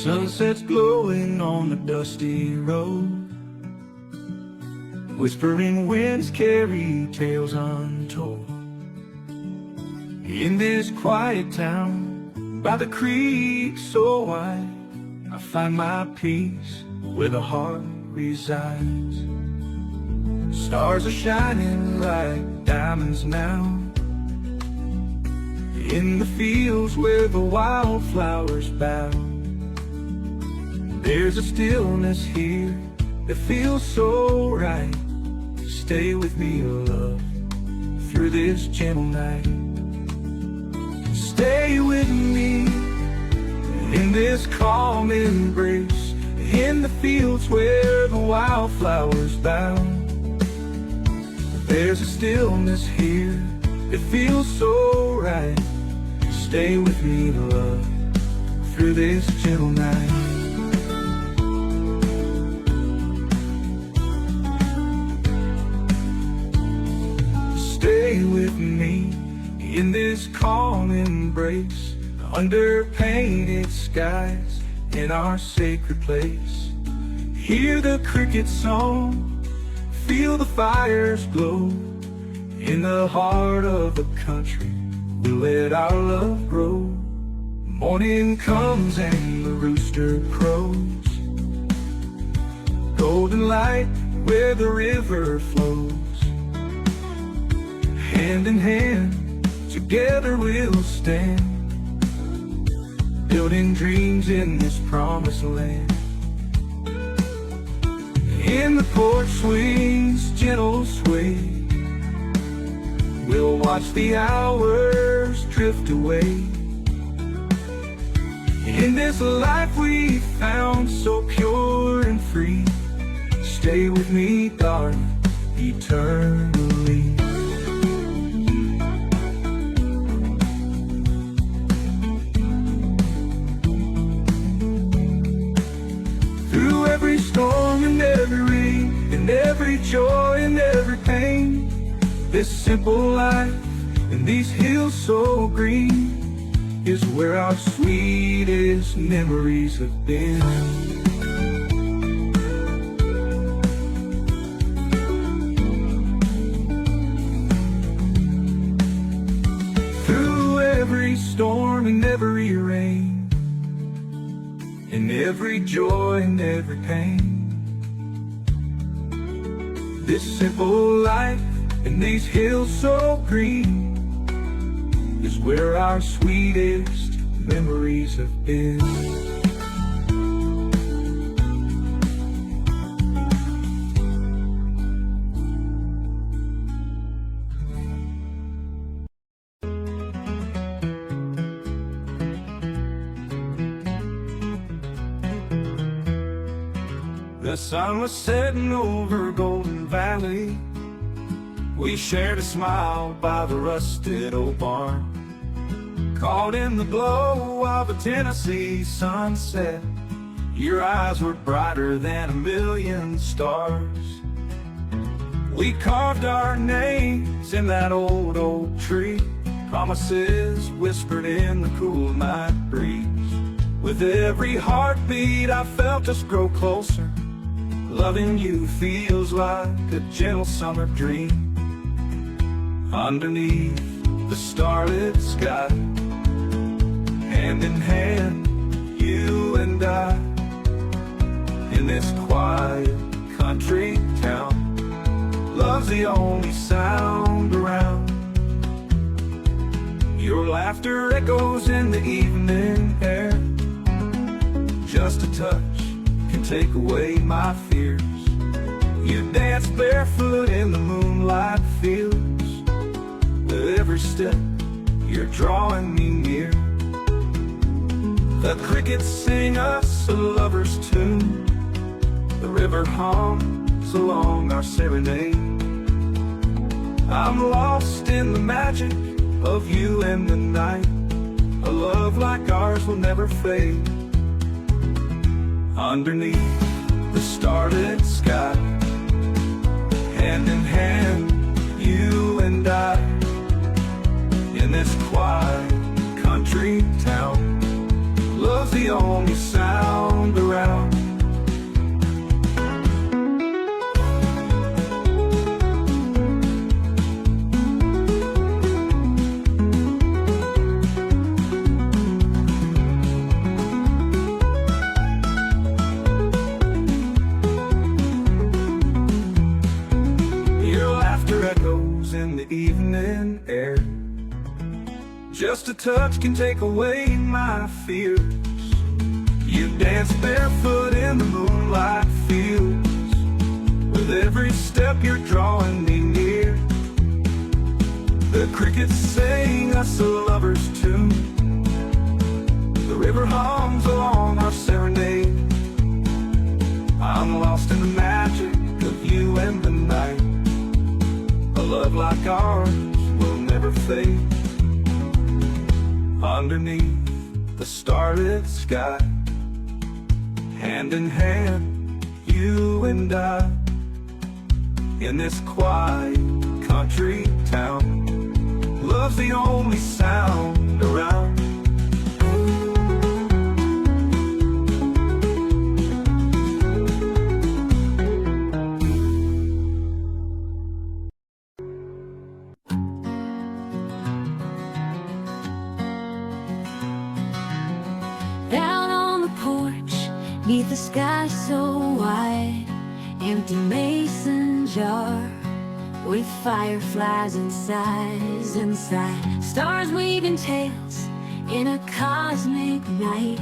Sunsets glowing on the dusty road, whispering winds carry tales untold. In this quiet town, by the creek so wide, I find my peace where the heart resides. Stars are shining like diamonds now, in the fields where the wildflowers bow. There's a stillness here that feels so right. Stay with me, love, through this gentle night. Stay with me in this calm embrace, in the fields where the wildflowers bow. There's a stillness here that feels so right. Stay with me, love, through this gentle night. Stay with me in this calm embrace, under painted skies in our sacred place. Hear the cricket's song, feel the fires glow. In the heart of the country, we let our love grow. Morning comes and the rooster crows, golden light where the river flows. Hand in hand, together we'll stand, building dreams in this promised land. In the porch swing's gentle sway, we'll watch the hours drift away. In this life we found so pure and free, stay with me, darling, eternally. Through every storm and every rain, and every joy and every pain, this simple life and these hills so green is where our sweetest memories have been. Through every storm and every rain, in every joy and every pain, this simple life and these hills so green is where our sweetest memories have been. The sun was setting over Golden Valley. We shared a smile by the rusted old barn, caught in the glow of a Tennessee sunset. Your eyes were brighter than a million stars. We carved our names in that old oak tree, promises whispered in the cool night breeze. With every heartbeat I felt us grow closer. Loving you feels like a gentle summer dream. Underneath the starlit sky, hand in hand, you and I, in this quiet country town. Love's the only sound around. Your laughter echoes in the evening air. Just a touch can take away my fears. You dance barefoot in the moonlight fields. With every step you're drawing me near. The crickets sing us a lover's tune. The river hums along our serenade. I'm lost in the magic of you and the night. A love like ours will never fade. Underneath the starlit sky, hand in hand, you and I, in this quiet country town. Love's the only sound Just a touch can take away my fears. You dance barefoot in the moonlight fields. With every step you're drawing me near. The crickets sing us a lover's tune. The river hums along our serenade. I'm lost in the magic of you and the night. A love like ours will never fade. Underneath the starlit sky, hand in hand, you and I. In this quiet country town, love's the only sound around. Down on the porch, neath the sky so wide, empty mason jar with fireflies and sighs inside. Stars weaving tales in a cosmic night.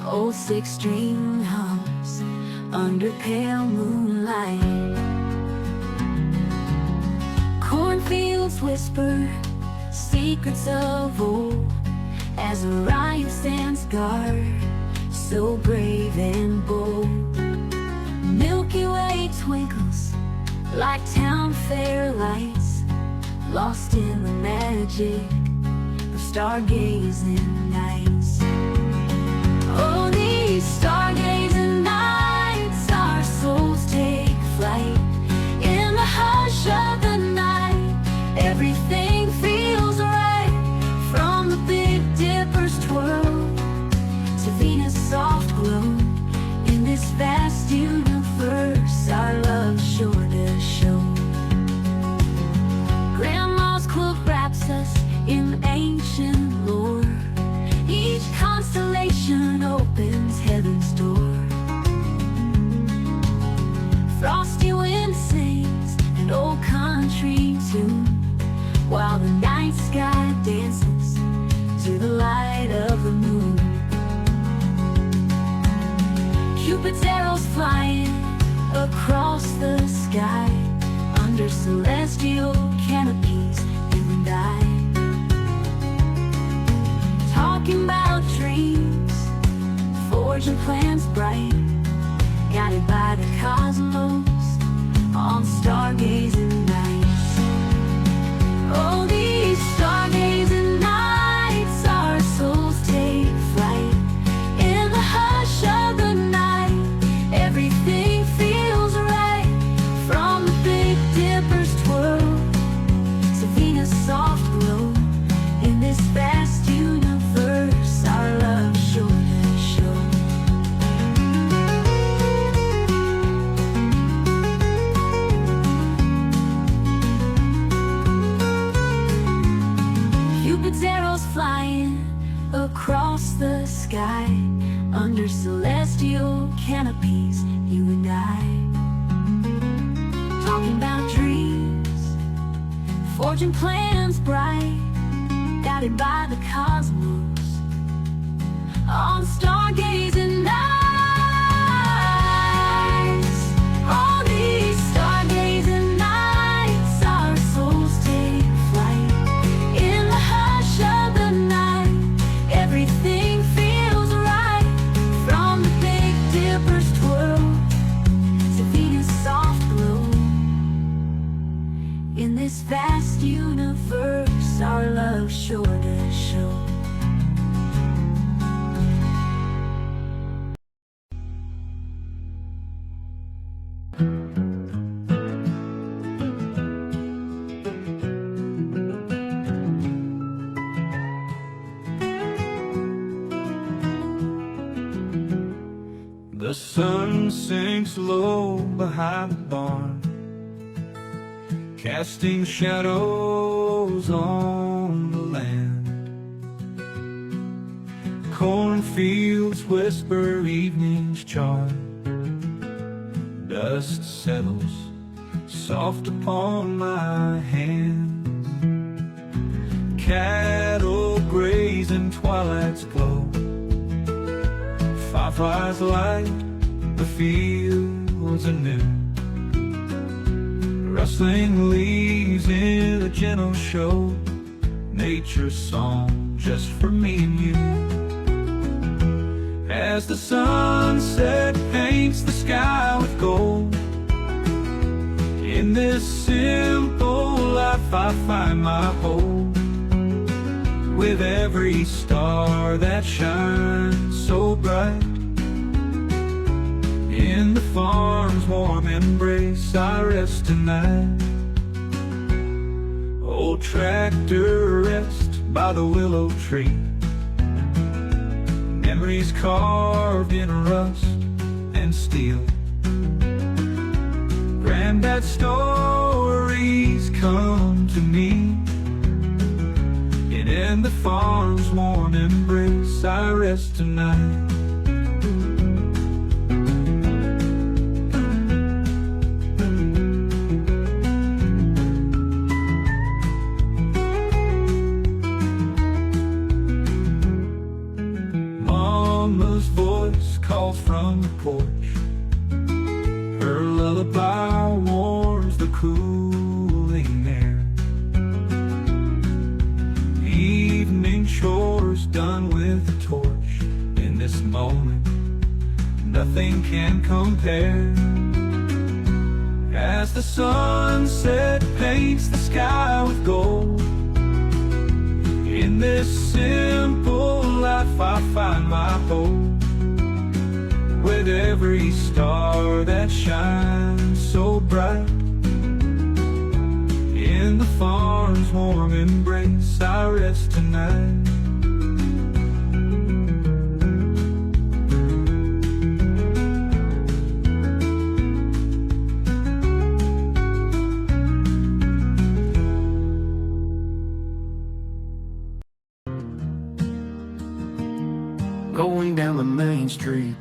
Old six-string hums under pale moonlight. Cornfields whisper secrets of old as Orion stands guard, so brave and bold. Milky Way twinkles like town fair lights, lost in the magic of stargazing nights. Oh, these stargazing nights, our souls take flight. In the hush of the night, everything feels right. From the Big Dipper's twirl to Venus' soft glow, in this vast universe, our love's sure to show. Grandma's quilt wraps us in ancient lore. Each constellation opens heaven's door. Frosty wind sings an old country tune, while the night sky dances to the light of the moon. Cupid's arrows flying across the sky, under celestial canopies, you and I. Talking about dreams, forging plans bright, guided by the cosmos on stargazing nights. Oh, these stargazing nights, our souls take flight. In the hush of the night, everything feels right. From the Big Dipper's twirl to Venus' soft glow, in this vast universe, our love sure to show. Cupid's arrows flying across the sky, under celestial canopies, you and I. Talking about dreams, forging plans bright, guided by the cosmos on stargazing nights. All these stargazing nights, our souls take flight. In the hush of the night, everything feels right. From the Big Dipper's twirl to Venus' soft glow, in this vast universe, our love sure to show. The sun sinks low behind the barn, casting shadows on the land. Cornfields whisper evening's charm. Dust settles soft upon my hands. Cattle twilight's glow. Fireflies light the fields anew, rustling leaves in a gentle show, nature's song just for me and you. As the sunset paints the sky with gold, in this simple life I find my hope. With every star that shines so bright, in the farm's warm embrace I rest tonight. Old tractor rest by the willow tree, memories carved in rust and steel. Granddad's stories come to me, and in the farm's warm embrace I rest tonight. Mama's voice calls from the porch, her lullaby warms the cooling air. Evening chores done with a torch, in this moment nothing can compare. As the sunset paints the sky with gold, in this simple life I find my hope. With every star that shines so bright, in the farm's warm embrace I rest tonight. Going down the main street,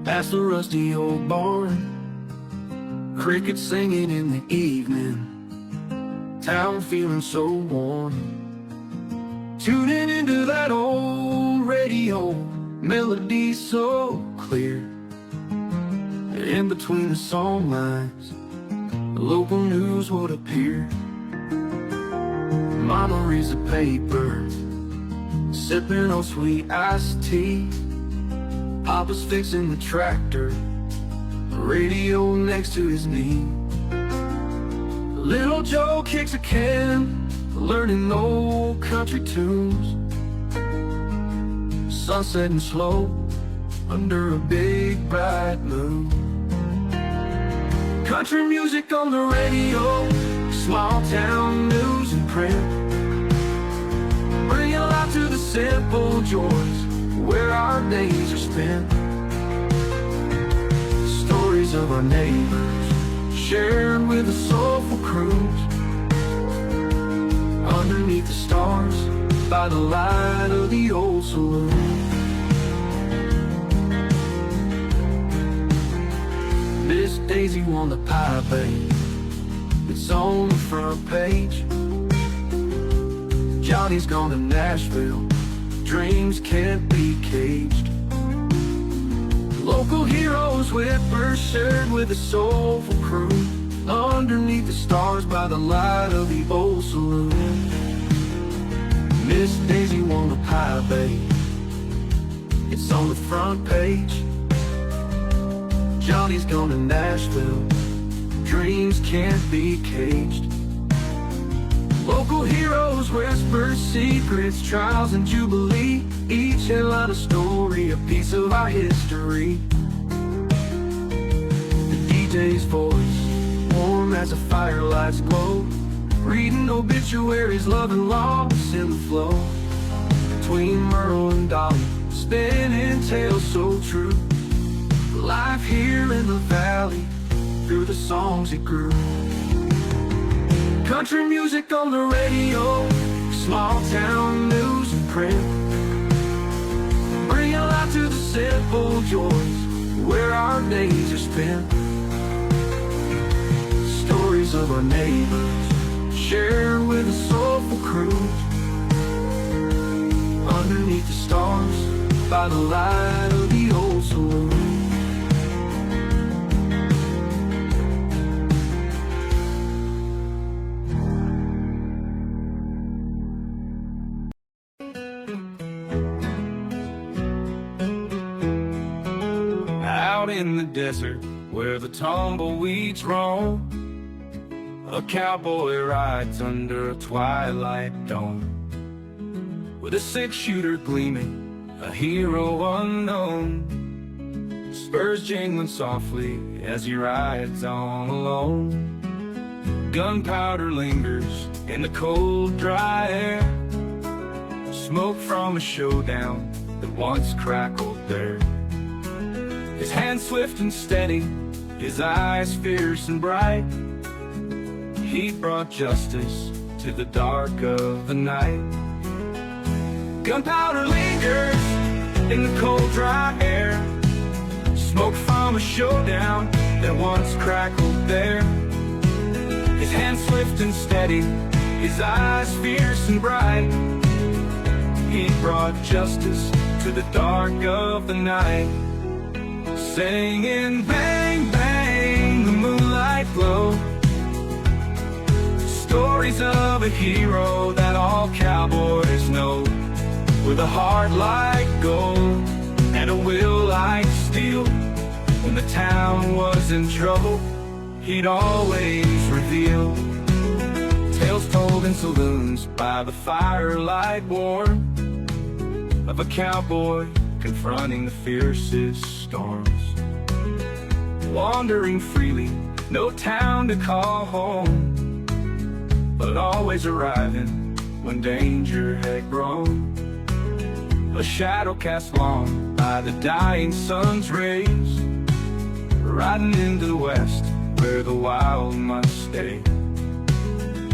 past the rusty old barn, crickets singing in the evening, town feeling so warm. Tuning into that old radio, melody so clear, and in between the song lines, the local news would appear. Mama reads the paper, sipping on sweet iced tea. Papa's fixing the tractor, the radio next to his knee. Little Joe kicks a can, learning old country tunes. Sunsetting slow under a big bright moon. Country music on the radio, small town news and print, bring a lot to the simple joys where our days are spent. Stories of our neighbors shared with a soulful cruise, underneath the stars by the light of the old saloon. Miss Daisy won the pie, babe, it's on the front page. Johnny's gone to Nashville, dreams can't be caged. Local heroes, whippers shared with a soulful crew, underneath the stars by the light of the old saloon. Miss Daisy won the pie, babe, it's on the front page. Johnny's gone to Nashville, dreams can't be caged. Local heroes whisper secrets, trials and jubilee, each headline a story, a piece of our history. The DJ's voice, warm as a firelight's glow, reading obituaries, love and loss in the flow. Between Merle and Dolly, spinning tales so true, life here in the valley, through the songs it grew. Country music on the radio, small town news and print, bring a lot to the simple joys where our days are spent. Stories of our neighbors shared with a soulful cruise, underneath the stars, by the light of the old saloon. Out in the desert where the tumbleweeds roam, a cowboy rides under a twilight dome, with a six-shooter gleaming, a hero unknown, spurs jingling softly as he rides on alone. Gunpowder lingers in the cold, dry air, smoke from a showdown that once crackled there. His hands swift and steady, his eyes fierce and bright, he brought justice to the dark of the night. Gunpowder lingers in the cold, dry air, smoke from a showdown that once crackled there. His hands swift and steady, his eyes fierce and bright, he brought justice to the dark of the night. Singing bang, bang, the moonlight glow, stories of a hero that all cowboys know. With a heart like gold and a will like steel, when the town was in trouble, he'd always reveal. Tales told in saloons by the firelight warm, of a cowboy confronting the fiercest storms. Wandering freely, no town to call home, but always arriving when danger had grown. A shadow cast long by the dying sun's rays, riding into the west where the wild must stay.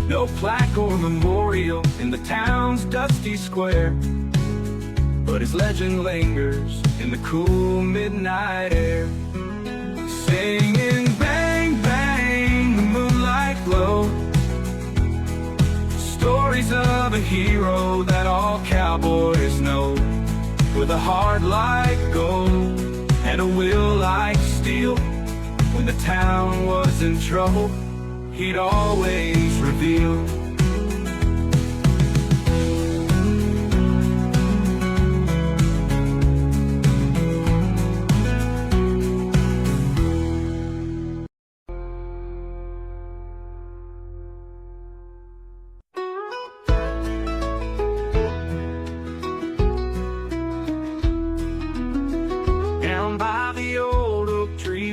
No plaque or memorial in the town's dusty square, but his legend lingers in the cool midnight air. Singing bang, bang, the moonlight glow, stories of a hero that all cowboys know. With a heart like gold and a will like steel, when the town was in trouble, he'd always reveal.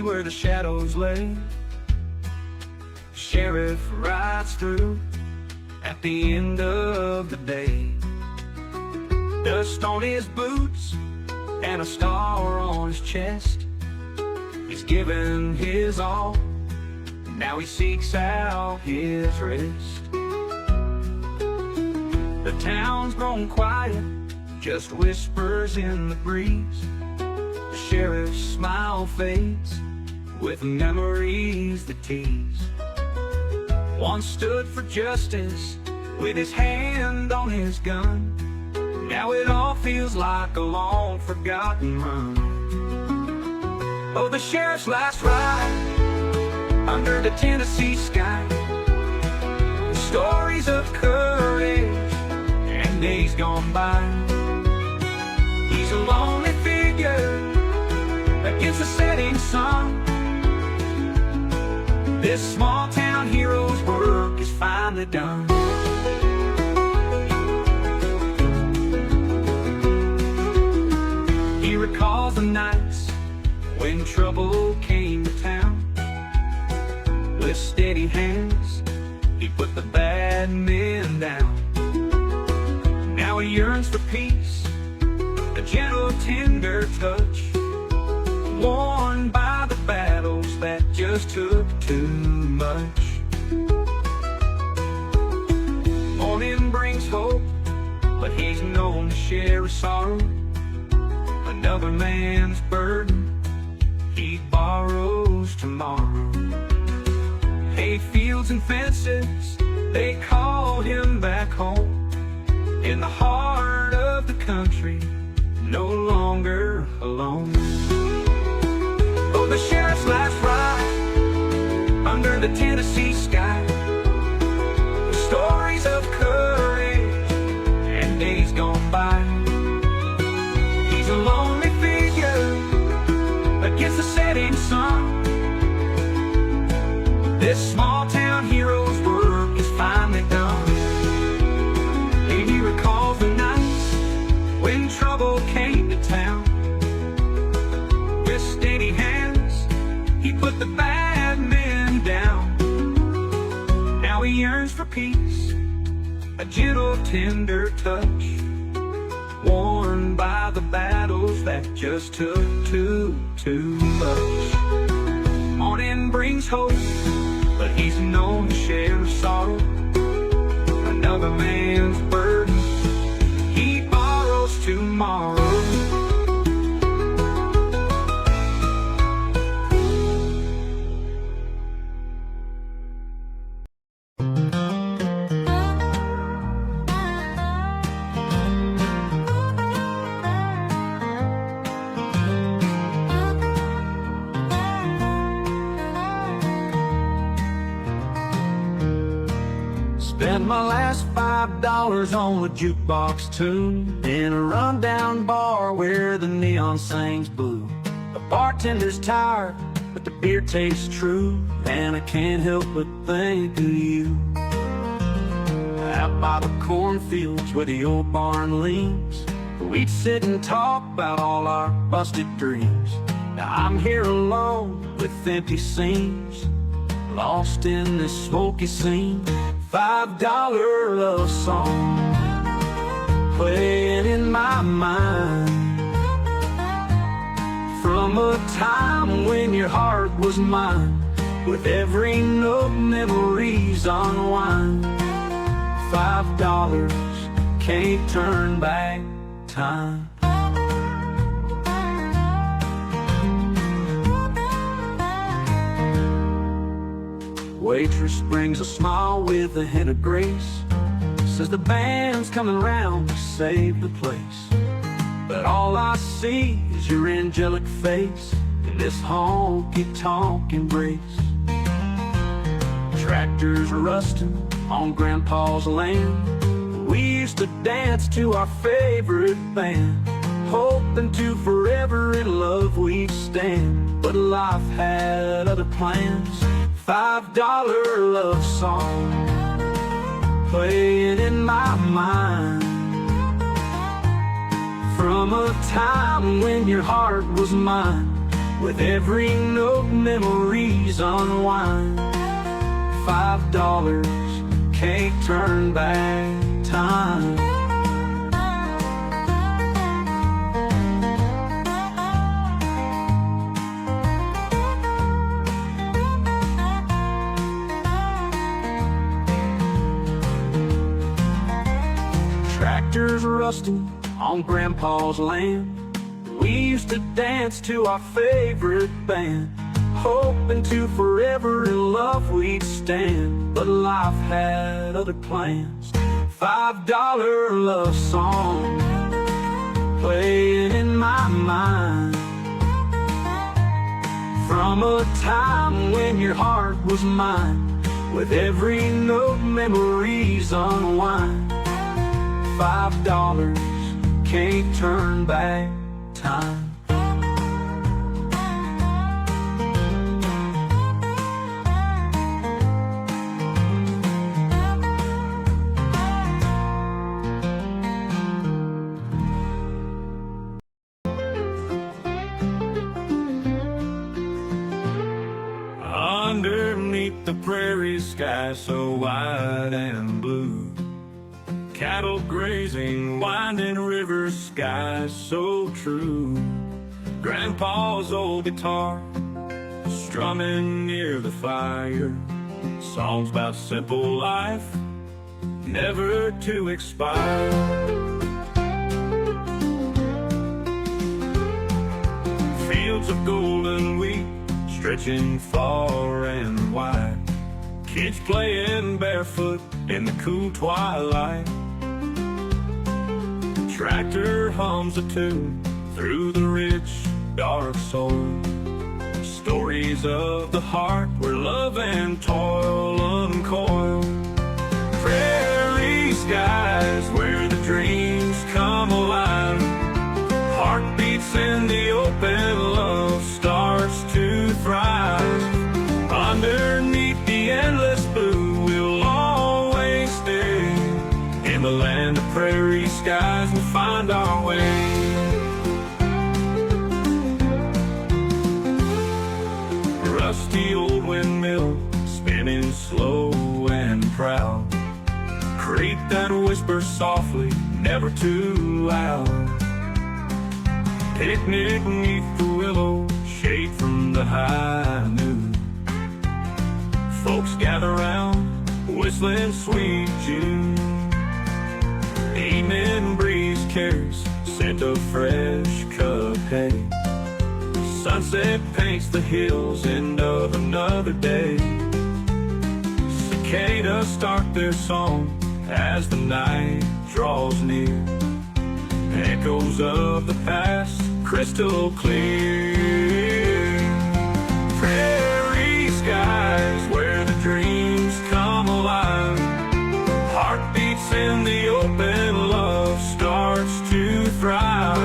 Where the shadows lay, sheriff rides through at the end of the day. Dust on his boots and a star on his chest, he's given his all, now he seeks out his rest. The town's grown quiet, just whispers in the breeze. The sheriff's smile fades with memories that tease. Once stood for justice with his hand on his gun, now it all feels like a long forgotten run. Oh, the sheriff's last ride under the Tennessee sky, stories of courage and days gone by. He's a lonely figure against the setting sun. This small town hero's work is finally done. He recalls the nights when trouble came to town. With steady hands, he put the bad men down. Now he yearns for peace, a gentle, tender touch, worn by the battles that just took too much. Morning brings hope, but he's known to share his sorrow. Another man's burden he borrows tomorrow. Hay fields and fences, they call him back home, in the heart of the country, no longer alone. Oh, the sheriff's last ride under the Tennessee sky, stories of courage and days gone by. He's a lonely figure against the setting sun. This small town hero's work is finally done. And he recalls the nights when trouble came to town. With steady hands, he put the bad men down. Now he yearns for peace, a gentle, tender touch, worn by the battles that just took too much. Morning brings hope, but he's known to share sorrow. Another man's burden he borrows tomorrow. Spent my last $5 on a jukebox tune in a rundown bar where the neon sings blue. The bartender's tired, but the beer tastes true, and I can't help but think of you. Out by the cornfields where the old barn leans, we'd sit and talk about all our busted dreams. Now I'm here alone with empty seams, lost in this smoky scene. $5 love song playing in my mind, from a time when your heart was mine. With every note memories unwind. $5 can't turn back time. Waitress brings a smile with a hint of grace, says the band's coming round to save the place. But all I see is your angelic face in this honky-tonk embrace. Tractors rusting on Grandpa's land, we used to dance to our favorite band, hoping to forever in love we'd stand. But life had other plans. $5 love song playing in my mind, from a time when your heart was mine. With every note memories unwind. $5 can't turn back time. Tractors rusting on Grandpa's land, we used to dance to our favorite band, hoping to forever in love we'd stand. But life had other plans. $5 love song playing in my mind, from a time when your heart was mine. With every note memories unwind. $5 can't turn back time. Underneath the prairie sky so wide and blue, cattle grazing, winding rivers, sky so true. Grandpa's old guitar strumming near the fire, songs about simple life, never to expire. Fields of golden wheat stretching far and wide, kids playing barefoot in the cool twilight. tractor hums a tune through the rich, dark soul. Stories of the heart where love and toil uncoil. Prairie skies where the dreams come alive. Heartbeats in the open, love starts to thrive. Underneath the endless blue, we'll always stay. In the land of prairie skies, we'll find our way. Rusty old windmill, spinning slow and proud. Creek that whispers softly, never too loud. Picnic beneath the willow, shade from the high noon. Folks gather round, whistling sweet June. Evening breeze carries scent of fresh cut hay. Sunset paints the hills, end of another day. Cicadas start their song as the night draws near. Echoes of the past, crystal clear. Prairie skies where the dreams come alive. Heartbeats in the open, love starts to thrive.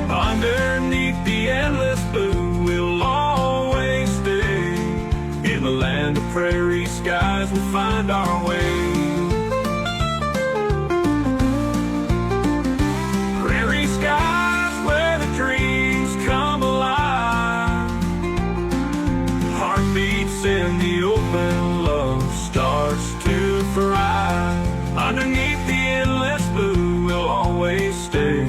Underneath the endless blue, we'll always stay. In the land of prairie skies, we'll find our way. Prairie skies where the dreams come alive. Heartbeats in the open, love starts to thrive. Underneath the endless blue, we'll always stay.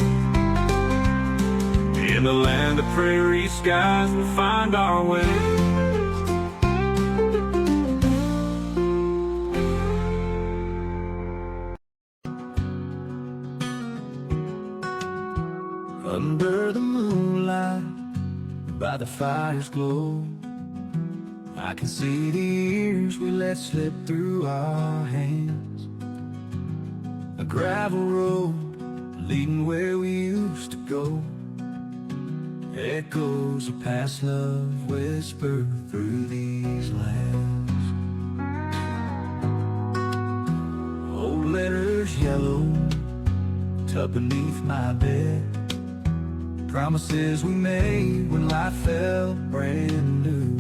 In the land of prairie skies, we'll find our way. Under the moonlight, by the fire's glow, I can see the years we let slip through our hands. A gravel road leading where we used to go. Echoes of past love whisper through these lands. Old letters yellow, tucked beneath my bed. Promises we made when life felt brand new.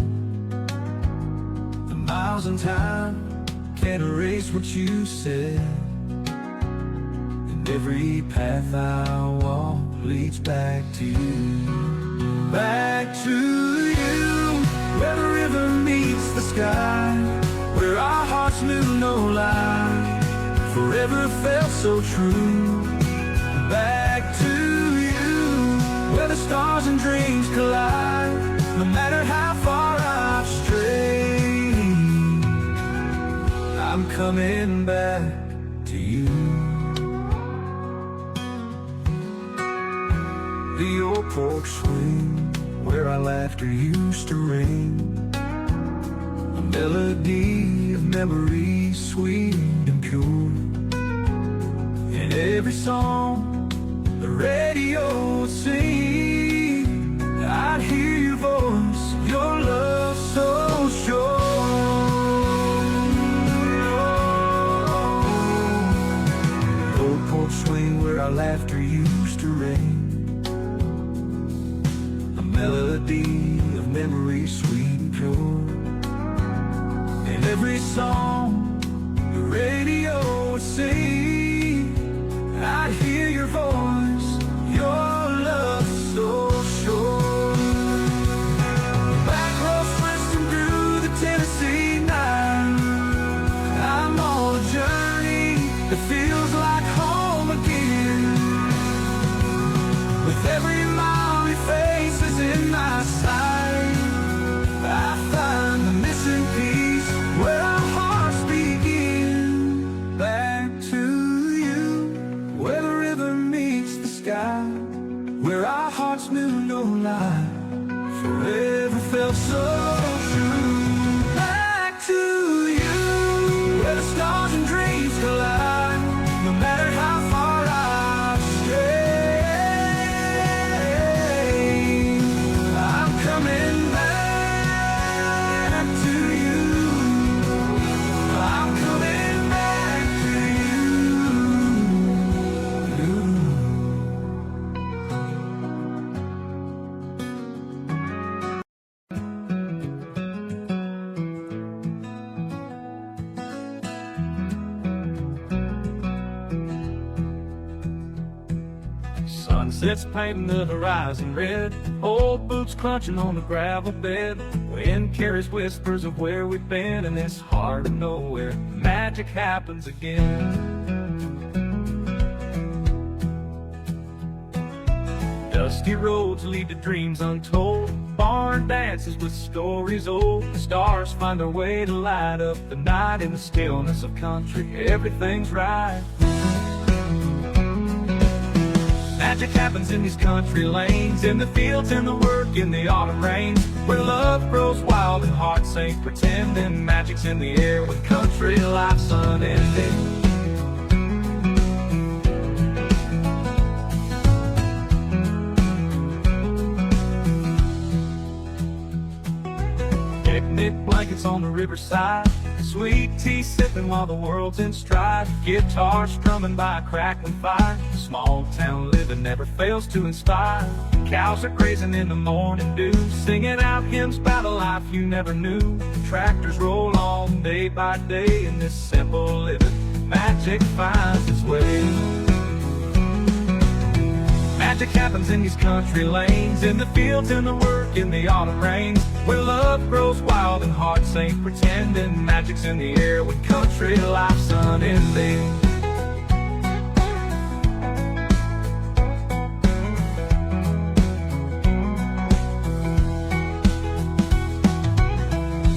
The miles in time can't erase what you said. And every path I walk leads back to you. Back to you, where the river meets the sky, where our hearts knew no lie, forever felt so true. Back to you, where the stars and dreams collide, no matter how far I've strayed, I'm coming back to you. The old porch swing, where our laughter used to ring, a melody of memories sweet and pure. In every song the radio would sing, I'd hear your voice, your love so sure. Old porch swing, where our laughter used to ring, melody of memories sweet and pure. In every song the radio would sing, I'd hear your voice, your love so sure. Back roads twisting through the Tennessee night, I'm on a journey that feels like home again. With every mile we face in my sight, I find the missing piece where our hearts begin. Back to Sunsets painting the horizon red, old boots crunching on the gravel bed. Wind carries whispers of where we've been, and it's hard to know where magic happens again. Dusty roads lead to dreams untold, barn dances with stories old. The stars find their way to light up the night in the stillness of country. Everything's right. Magic happens in these country lanes, in the fields, in the work, in the autumn rains, where love grows wild and hearts ain't pretending. Magic's in the air when country life's unending. Picnic blankets on the riverside, sweet tea sipping while the world's in stride. Guitar strumming by a crackling fire. Small town living never fails to inspire. Cows are grazing in the morning dew, singing out hymns about a life you never knew. Tractors roll on day by day in this simple living. Magic finds its way. Magic happens in these country lanes, in the fields, in the work, in the autumn rains, where love grows wild and hearts ain't pretending. Magic's in the air when country life's unending.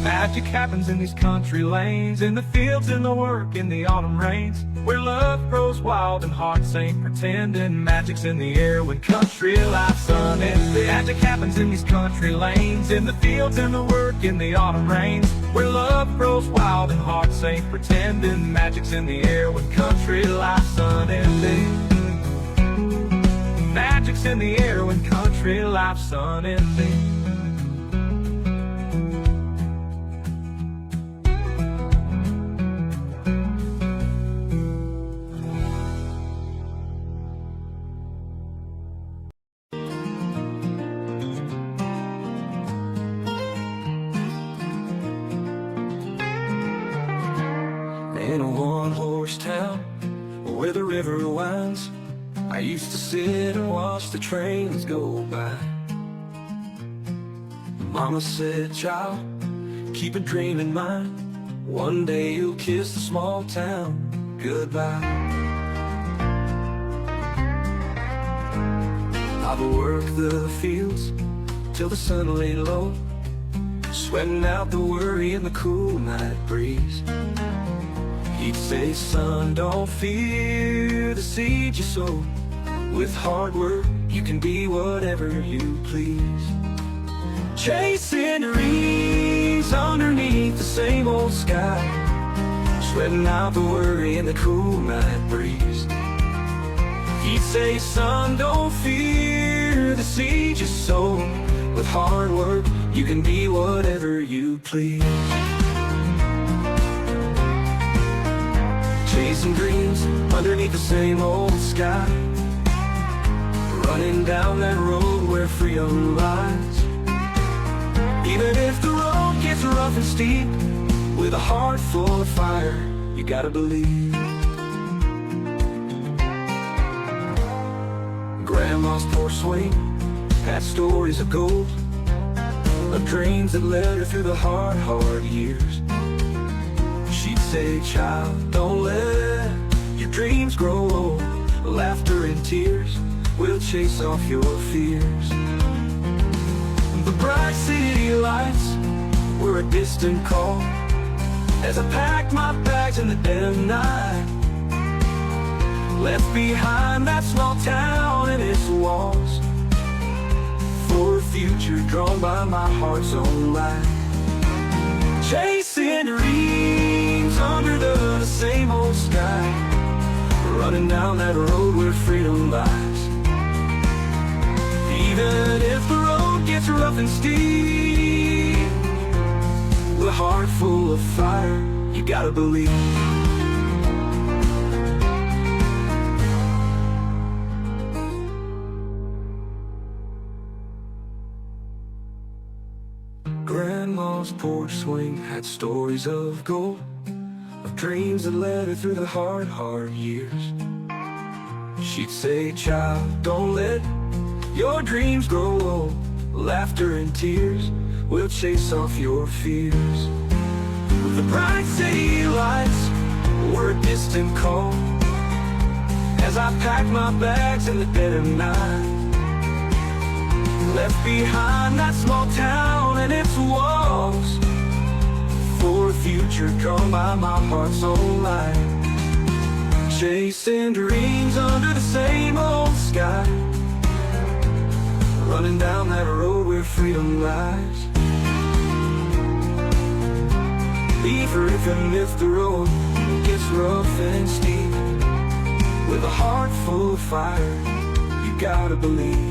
Magic happens in these country lanes, in the fields, in the work, in the autumn rains, where love grows wild and hearts ain't pretending. Magic's in the air when country life's unending. Magic happens in these country lanes, in the fields, in the work, in the autumn rains, where love grows wild and hearts ain't pretending. Magic's in the air when country life's unending. Magic's in the air when country life's unending. In a one-horse town where the river winds, I used to sit and watch the trains go by. Mama said, child, keep a dream in mind. One day you'll kiss the small town goodbye. I've worked the fields till the sun lay low, sweating out the worry in the cool night breeze. He'd say, son, don't fear the seed you sow. With hard work, you can be whatever you please. Chasing dreams underneath the same old sky, sweating out the worry in the cool night breeze. He'd say, son, don't fear the seed you sow. With hard work, you can be whatever you please. Chasing dreams underneath the same old sky, running down that road where freedom lies. Even if the road gets rough and steep, with a heart full of fire, you gotta believe. Grandma's porch swing had stories of gold, of dreams that led her through the hard years. She'd say, child, don't let your dreams grow old. Laughter and tears will chase off your fears. The bright city lights were a distant call as I packed my bags in the dead of night. Left behind that small town and its walls for a future drawn by my heart's own light. Chasing dreams under the same old sky, running down that road where freedom lies. Even if the road gets rough and steep, with a heart full of fire, you gotta believe. Grandma's porch swing had stories of gold, of dreams that led her through the hard years. She'd say, child, don't let your dreams grow old. Laughter and tears will chase off your fears. The bright city lights were a distant call as I packed my bags in the dead of night. Left behind that small town and its walls for a future drawn by my heart's own light. Chasing dreams under the same old sky, running down that road where freedom lies. Even if the road gets rough and steep, with a heart full of fire, you gotta believe.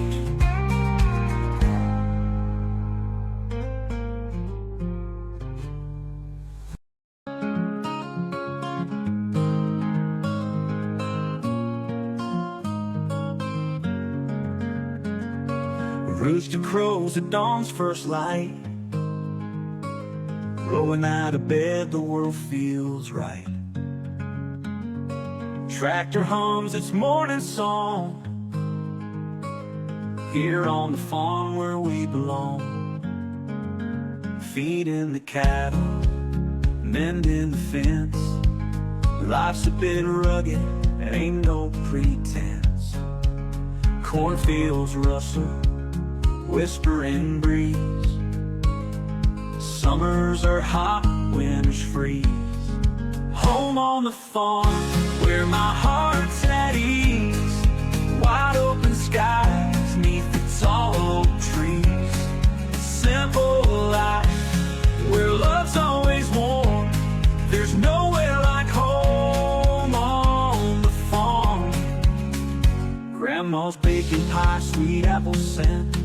Rooster crows at dawn's first light, rolling out of bed, the world feels right. Tractor hums its morning song here on the farm where we belong. Feeding the cattle, mending the fence. Life's a bit rugged, and ain't no pretense. Cornfields rustle, whispering breeze. Summers are hot, winters freeze. Home on the farm, where my heart's at ease. Wide open skies, neath the tall oak trees. Simple life, where love's always warm. There's nowhere like home on the farm. Grandma's baking pie, sweet apple scent.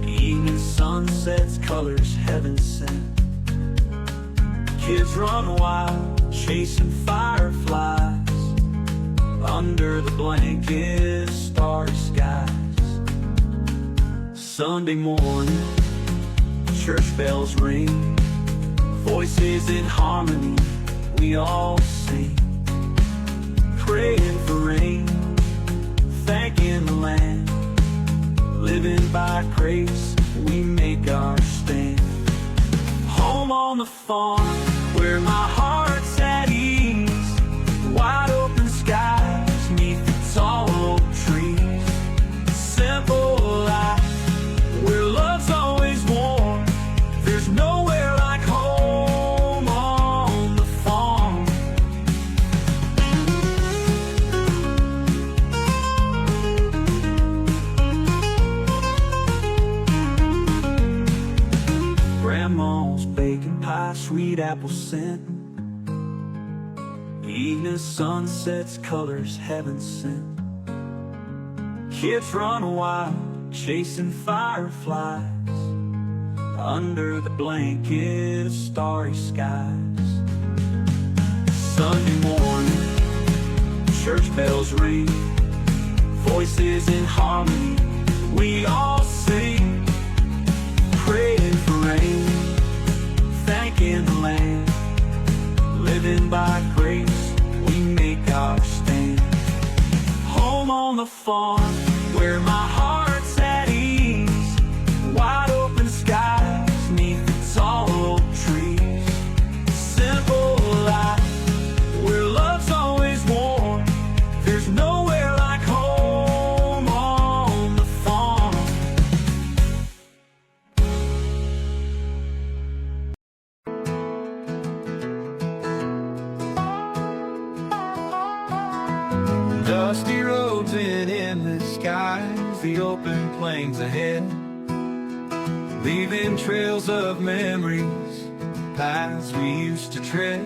Evening sunsets, colors heaven sent. Kids run wild, chasing fireflies under the blanket, starry skies. Sunday morning, church bells ring. Voices in harmony, we all sing. Praying for rain, thanking the land. Living by grace, we make our stand. Home on the farm, where my heart's at ease. Wide open skies, neath the tall oak trees. Simple life, where love's always warm. There's nowhere like home on the farm. Grandma's baking pie, sweet apple scent. Evening sunsets, colors heaven sent. Kids run wild, chasing fireflies under the blanket of starry skies. Sunday morning, church bells ring. Voices in harmony, we all sing. Praying for rain, thanking the land. Living by grace, we make our stand. Home on the farm, where my heart's at ease. Wide open skies, neath the tall oak trees. Simple life, where love's always warm. There's nowhere like home on the farm. Dusty roads and endless skies, the open plains ahead, leaving trails of memories, paths we used to tread.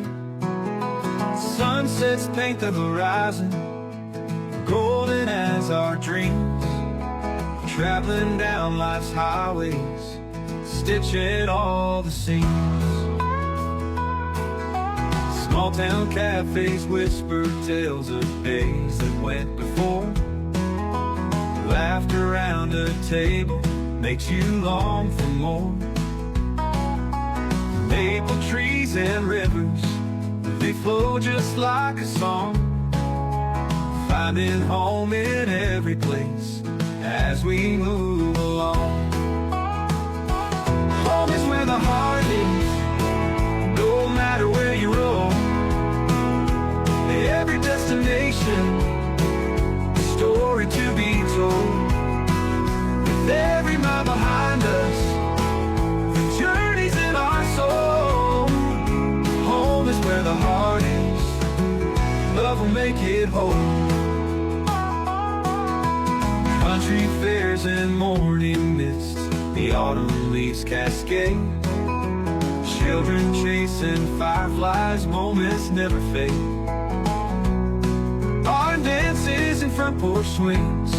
Sunsets paint the horizon, golden as our dreams, traveling down life's highways, stitching all the seams. Small town cafes whisper tales of days that went before. Laughter around a table makes you long for more. Maple trees and rivers, they flow just like a song. finding home in every place as we move along. Home is where the heart is, no matter where you roam. Every destination, a story to be told. With every mile behind us, the journey's in our soul. Home is where the heart is, love will make it whole. Country fairs and morning mist, the autumn leaves cascade. Children chasing fireflies, moments never fade. Our dances in front porch swings,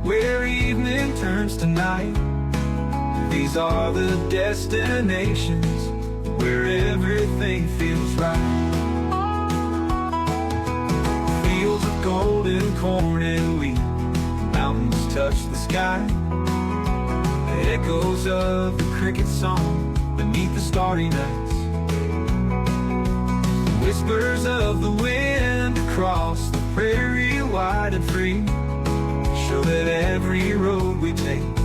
where evening turns to night. These are the destinations where everything feels right. Fields of golden corn and wheat, mountains touch the sky. The echoes of the cricket song beneath the starry nights. Whispers of the wind across the prairie wide and free show that every road we take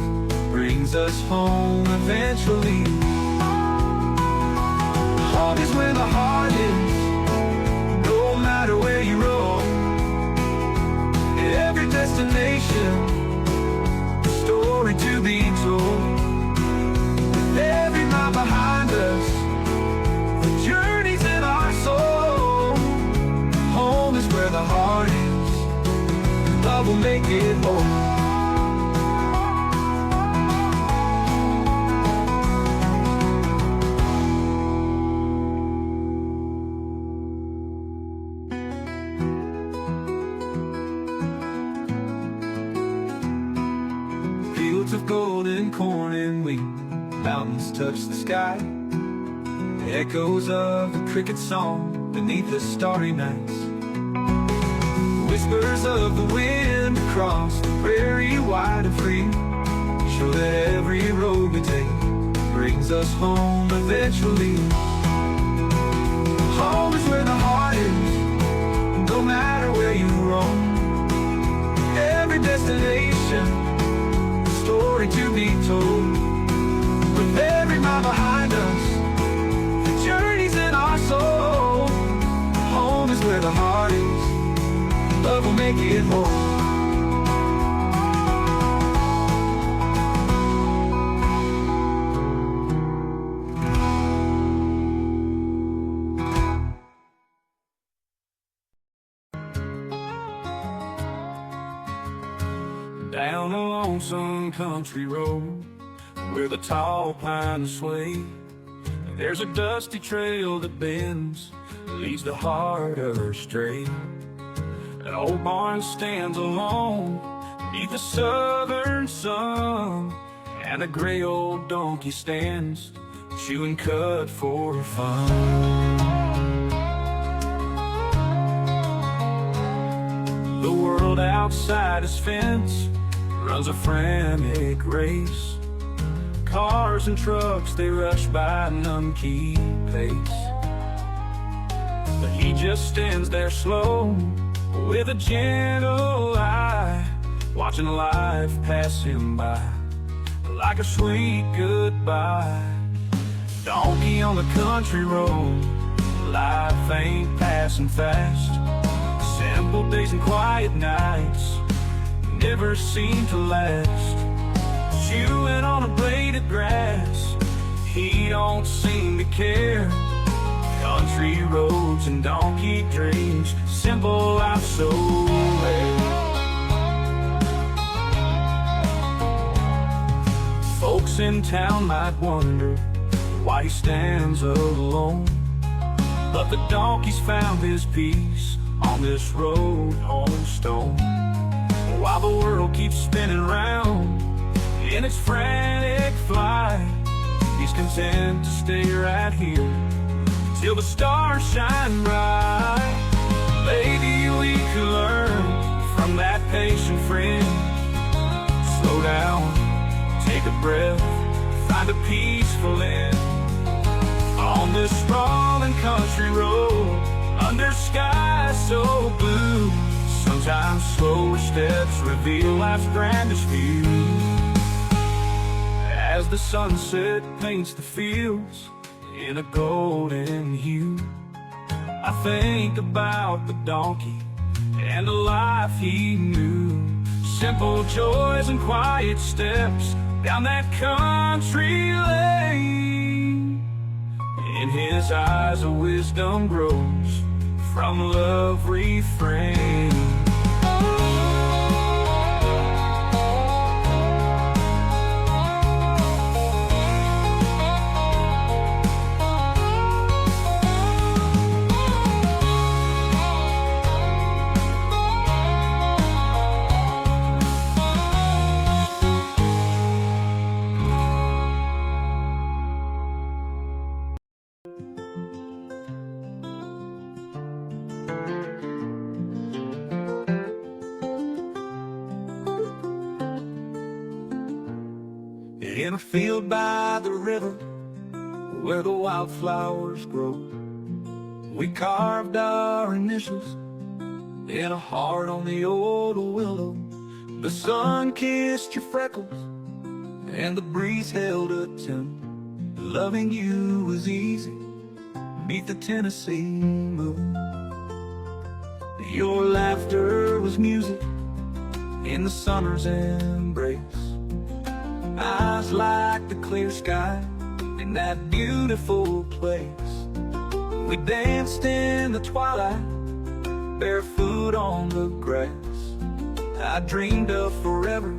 brings us home eventually. Home is where the heart is, no matter where you roam. Every destination, a story to be told. With every mile behind us, the journey's in our soul. Home is where the heart is, love will make it whole. Fields of golden corn and wheat, mountains touch the sky. The echoes of the cricket song beneath the starry nights. Whispers of the wind across the prairie wide and free show that every road we take brings us home eventually. Home is where the heart is, no matter where you roam. Every destination, a story to be told. With every mile behind us, the journey's in our soul. Home is where the heart is, love will make it whole. Down a lonesome country road, where the tall pines sway, there's a dusty trail that bends, leads the heart astray. An old barn stands alone beneath the southern sun, and a gray old donkey stands chewing cud for fun. The world outside his fence runs a frantic race. Cars and trucks, they rush by, none keep pace. But he just stands there slow, with a gentle eye, watching life pass him by, like a sweet goodbye. Donkey on the country road, life ain't passing fast. Simple days and quiet nights never seem to last. Chewing on a blade of grass, he don't seem to care. Country roads and donkey dreams, simple life so rare. Folks in town might wonder why he stands alone, but the donkey's found his peace on this road home stone. While the world keeps spinning round in its frantic flight, he's content to stay right here till the stars shine bright. Maybe we could learn from that patient friend. Slow down, take a breath, find a peaceful end. On this sprawling country road, under skies so blue, some Sometimes slower steps reveal life's grandest view. As the sunset paints the fields in a golden hue, I think about the donkey and the life he knew. Simple joys and quiet steps down that country lane. In his eyes a wisdom grows from love refrain. In a field by the river, where the wildflowers grow, we carved our initials in a heart on the old willow. The sun kissed your freckles, and the breeze held a tune. Loving you was easy, beneath the Tennessee moon. Your laughter was music in the summer's embrace. Eyes like the clear sky in that beautiful place. We danced in the twilight, barefoot on the grass. I dreamed of forever,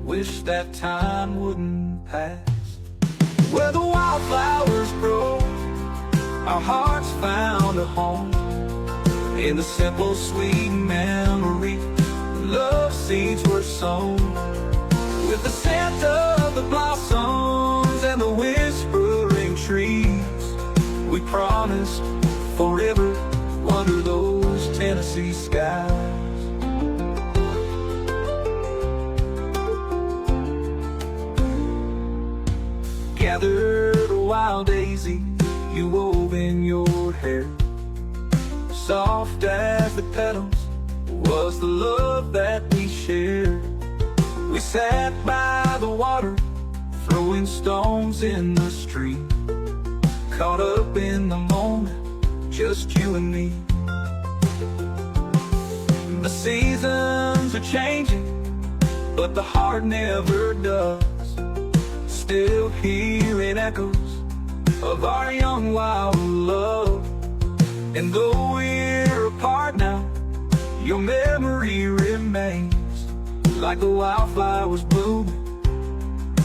wish that time wouldn't pass. Where the wildflowers grow, our hearts found a home. In the simple sweet memory, love seeds were sown. With the scent of the blossoms and the whispering trees, we promised forever under those Tennessee skies. Gathered a wild daisy you wove in your hair. Soft as the petals was the love that we shared. We sat by the water, throwing stones in the stream, caught up in the moment, just you and me. The seasons are changing, but the heart never does. Still hearing echoes of our young wild love. And though we're apart now, your memory remains like the wildflowers blooming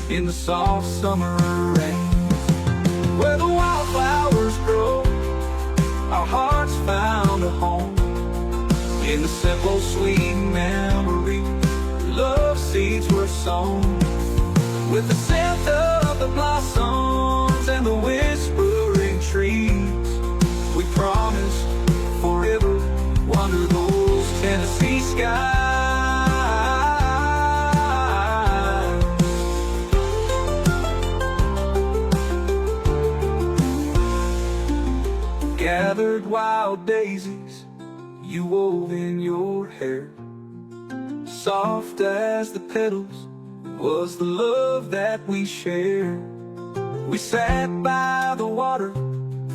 in the soft summer rains. Where the wildflowers grow, our hearts found a home. In the simple sweet memory, love seeds were sown. With the scent of the blossoms and the whispering trees, we promised forever under those Tennessee skies. Gathered wild daisies you wove in your hair. Soft as the petals was the love that we shared. We sat by the water,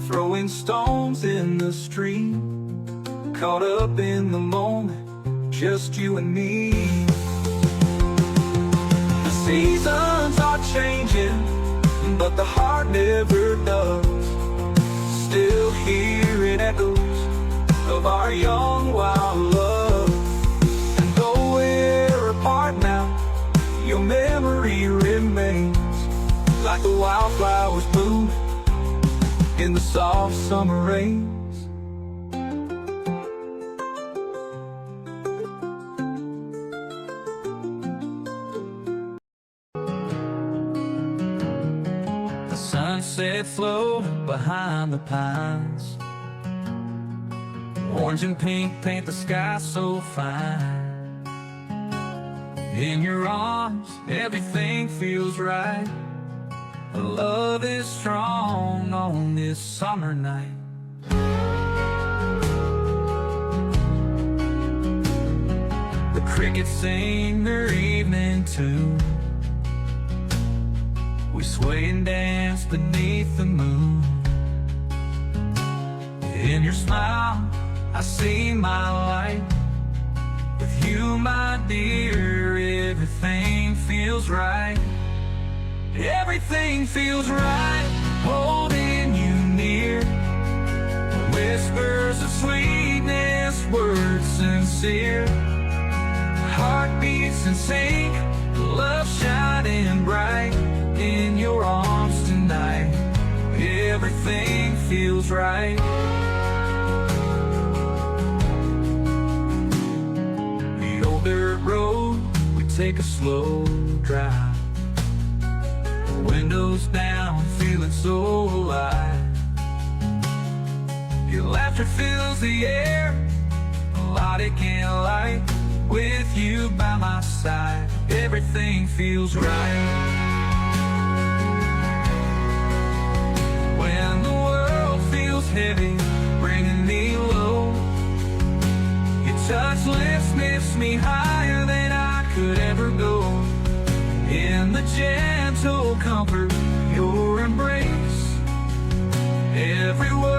throwing stones in the stream, caught up in the moment, just you and me. The seasons are changing, but the heart never does. Still hearing echoes of our young wild love. And though we're apart now, your memory remains like the wildflowers blooming in the soft summer rains. The sunset floating behind the pines. Orange and pink paint the sky so fine. In your arms, everything feels right. Love is strong on this summer night. Crickets sing their evening tune. We sway and dance beneath the moon. In your smile, I see my light. With you, my dear, everything feels right. Everything feels right, holding you near. Whispers of sweetness, words sincere. Heartbeats in sync, love shining bright. In your arms tonight, everything feels right. The old dirt road, we take a slow drive. Windows down, feeling so alive. Your laughter fills the air, a light it can't light. With you by my side, everything feels right. When the world feels heavy, bringing me low, your touch lifts me higher than I could ever go. In the gentle comfort, your embrace, every word